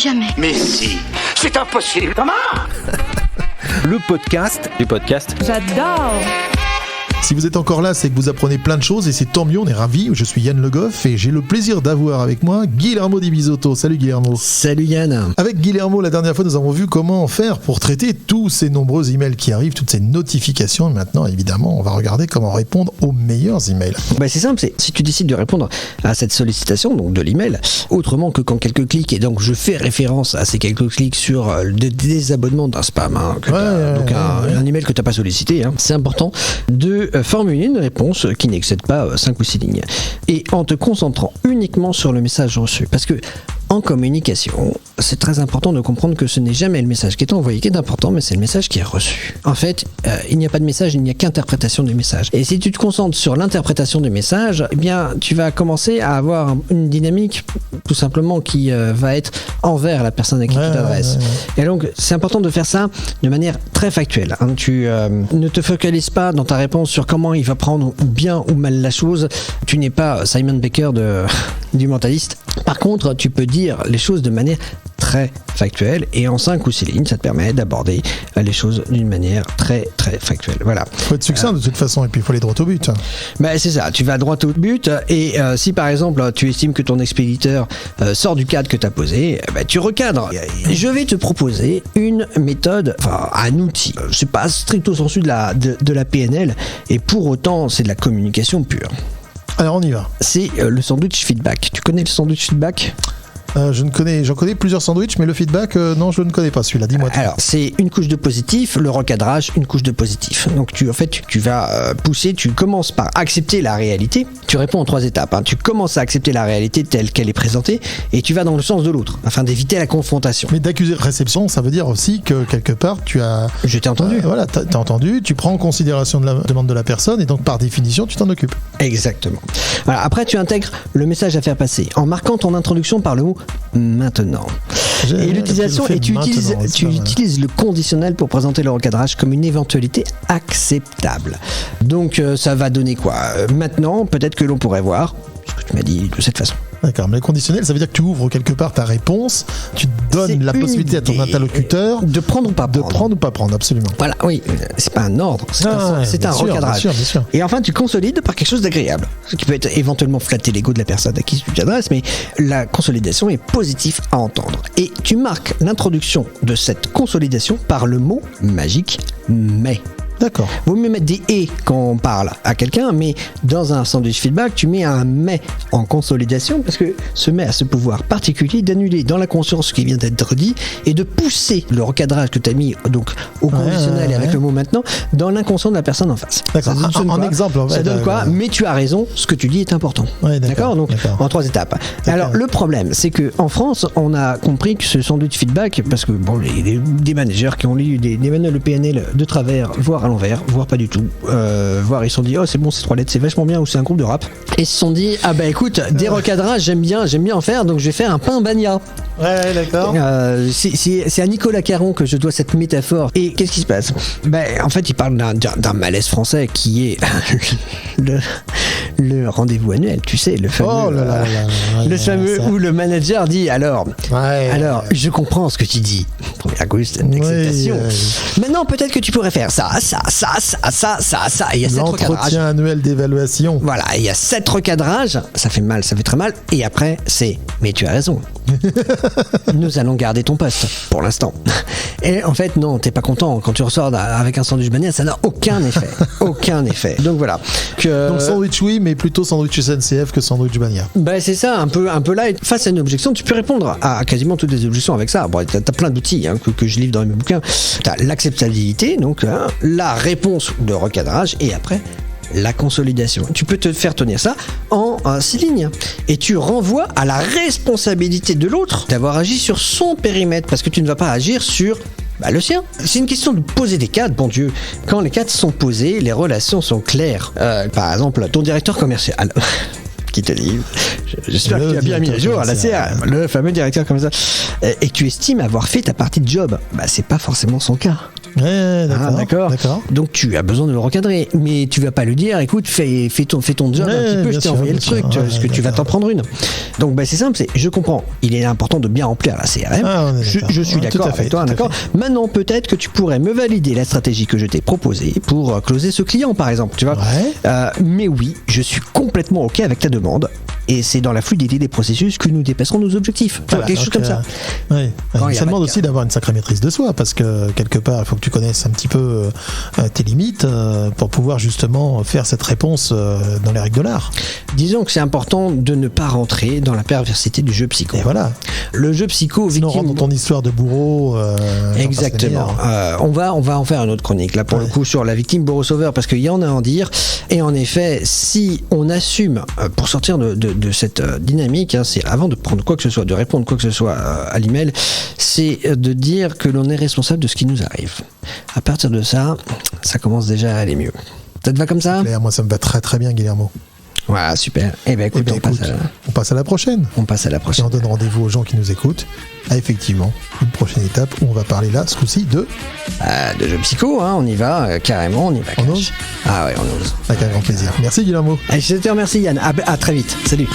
jamais. Mais si, c'est impossible. Comment? Le podcast du podcast. J'adore. Si vous êtes encore là, c'est que vous apprenez plein de choses et c'est tant mieux, on est ravis. Je suis Yann Le Goff et j'ai le plaisir d'avoir avec moi Guillermo Di Bisotto. Salut Guillermo. Salut Yann. Avec Guillermo, la dernière fois, nous avons vu comment faire pour traiter tous ces nombreux emails qui arrivent, toutes ces notifications. Et maintenant, évidemment, on va regarder comment répondre aux meilleurs emails. C'est simple, si tu décides de répondre à cette sollicitation, donc de l'email, autrement que quand quelques clics, et donc je fais référence à ces quelques clics sur le désabonnement d'un spam, un email que tu n'as pas sollicité, c'est important de formuler une réponse qui n'excède pas 5 ou 6 lignes. Et en te concentrant uniquement sur le message reçu. Parce que en communication, c'est très important de comprendre que ce n'est jamais le message qui est envoyé qui est important, mais c'est le message qui est reçu. En fait, il n'y a pas de message, il n'y a qu'interprétation du message. Et si tu te concentres sur l'interprétation du message, eh bien, tu vas commencer à avoir une dynamique, tout simplement, qui va être envers la personne à qui tu t'adresses. Et donc, c'est important de faire ça de manière très factuelle. Tu ne te focalises pas dans ta réponse sur comment il va prendre bien ou mal la chose. Tu n'es pas Simon Baker du mentaliste. Par contre, tu peux dire les choses de manière très factuelle et en 5 ou 6 lignes, ça te permet d'aborder les choses d'une manière très très factuelle. Voilà. Faut être succinct de toute façon et puis il faut aller droit au but. C'est ça, tu vas droit au but et si par exemple tu estimes que ton expéditeur sort du cadre que tu as posé, tu recadres. Je vais te proposer une méthode, un outil. C'est pas stricto sensu de la PNL et pour autant c'est de la communication pure. Alors on y va. C'est le sandwich feedback. Tu connais le sandwich feedback ? J'en connais plusieurs sandwichs, mais le feedback, non, je ne connais pas celui-là. Dis-moi. Alors, c'est une couche de positif, le recadrage, une couche de positif. Donc, tu vas pousser, tu commences par accepter la réalité. Tu réponds en 3 étapes. Tu commences à accepter la réalité telle qu'elle est présentée et tu vas dans le sens de l'autre, afin d'éviter la confrontation. Mais d'accuser réception, ça veut dire aussi que quelque part, tu as... Je t'ai entendu. T'as entendu, tu prends en considération la demande de la personne et donc, par définition, tu t'en occupes. Exactement. Voilà. Après, tu intègres le message à faire passer en marquant ton introduction par le mot maintenant. Et l'utilisation, et tu utilises le conditionnel pour présenter le recadrage comme une éventualité acceptable. Donc ça va donner quoi ? Maintenant, peut-être que l'on pourrait voir ce que tu m'as dit de cette façon. D'accord, mais le conditionnel, ça veut dire que tu ouvres quelque part ta réponse, tu donnes la possibilité à ton interlocuteur de prendre ou pas prendre. De prendre ou pas prendre, absolument. Voilà, oui, c'est pas un ordre, c'est un recadrage. Bien sûr. Et enfin, tu consolides par quelque chose d'agréable, ce qui peut être éventuellement flatter l'ego de la personne à qui tu t'adresses, mais la consolidation est positive à entendre. Et tu marques l'introduction de cette consolidation par le mot magique « mais ». D'accord. Vaut mieux mettre des « et » quand on parle à quelqu'un, mais dans un sandwich feedback, tu mets un « mais » en consolidation parce que ce « mais » a ce pouvoir particulier d'annuler dans la conscience ce qui vient d'être dit et de pousser le recadrage que tu as mis donc au conditionnel et avec le mot « maintenant » dans l'inconscient de la personne en face. D'accord. En exemple, ça donne quoi ? Mais tu as raison, ce que tu dis est important. Ouais, d'accord. Donc en 3 étapes. Alors le problème, c'est que en France, on a compris que ce sandwich feedback, parce que des managers qui ont lu des manuels de PNL de travers, voire à l'envers, voire pas du tout, voire ils se sont dit c'est bon, ces 3 lettres c'est vachement bien, ou c'est un groupe de rap, et ils se sont dit écoute, des recadrages j'aime bien en faire, donc je vais faire un pain bagna. Ouais, d'accord. C'est à Nicolas Caron que je dois cette métaphore. Et qu'est-ce qui se passe ? En fait, il parle d'un malaise français qui est le rendez-vous annuel, tu sais, le fameux, où le manager dit alors, je comprends ce que tu dis. Première gauche, c'est une acceptation. Maintenant, peut-être que tu pourrais faire ça. Et il y a 7 recadrages. L'entretien annuel d'évaluation. Voilà, il y a 7 recadrages. Ça fait mal, ça fait très mal. Et après, mais tu as raison. Nous allons garder ton poste pour l'instant. Et en fait, non, t'es pas content. Quand tu ressors avec un sandwich bagna, ça n'a aucun effet. Donc voilà. Donc sandwich oui, mais plutôt sandwich SNCF que sandwich bagna. C'est ça, un peu là. Face à une objection, tu peux répondre à quasiment toutes les objections avec ça. Bon, t'as plein d'outils que je livre dans mes bouquins. T'as l'acceptabilité, donc la réponse de recadrage, et après la consolidation. Tu peux te faire tenir ça en 6 lignes et tu renvoies à la responsabilité de l'autre d'avoir agi sur son périmètre, parce que tu ne vas pas agir sur le sien. C'est une question de poser des cadres, bon Dieu. Quand les cadres sont posés, les relations sont claires. Par exemple, ton directeur commercial qui te dit, j'espère que tu as bien mis à jour la CRM, le fameux directeur comme ça, et que tu estimes avoir fait ta partie de job. C'est pas forcément son cas. Ouais, d'accord. Donc tu as besoin de le recadrer, mais tu vas pas lui dire, écoute, fais ton job un petit peu, je t'ai envoyé le truc, parce que tu vas t'en prendre une. Donc c'est simple, je comprends. Il est important de bien remplir la CRM. Je suis d'accord avec toi, d'accord. Maintenant, peut-être que tu pourrais me valider la stratégie que je t'ai proposée pour closer ce client, par exemple, tu vois. Mais oui, je suis complètement OK avec ta demande. Et c'est dans la fluidité des processus que nous dépasserons nos objectifs. Quelque chose comme ça. Ça demande aussi d'avoir une sacrée maîtrise de soi, parce que quelque part, il faut que tu connaisses un petit peu tes limites pour pouvoir justement faire cette réponse dans les règles de l'art. Disons que c'est important de ne pas rentrer dans la perversité du jeu psycho. Et voilà. Le jeu psycho... Sinon, on rentre dans ton histoire de bourreau. Exactement. On va en faire une autre chronique, là, pour le coup, sur la victime bourreau-sauveur, parce qu'il y en a à en dire. Et en effet, si on assume, pour sortir de cette dynamique, c'est avant de prendre quoi que ce soit, de répondre quoi que ce soit à l'email, c'est de dire que l'on est responsable de ce qui nous arrive. À partir de ça, ça commence déjà à aller mieux. Ça te va comme ça ? Moi, ça me va très très bien, Guillermo. Ouais, super. Écoute, on passe à la prochaine. On passe à la prochaine. Et on donne rendez-vous aux gens qui nous écoutent à effectivement une prochaine étape où on va parler là, ce coup-ci, de jeu psycho, on y va carrément, on y va. On ose ? Ah ouais, on ose. Avec un grand plaisir. Merci Guillermo. Je te remercie Yann. À très vite. Salut.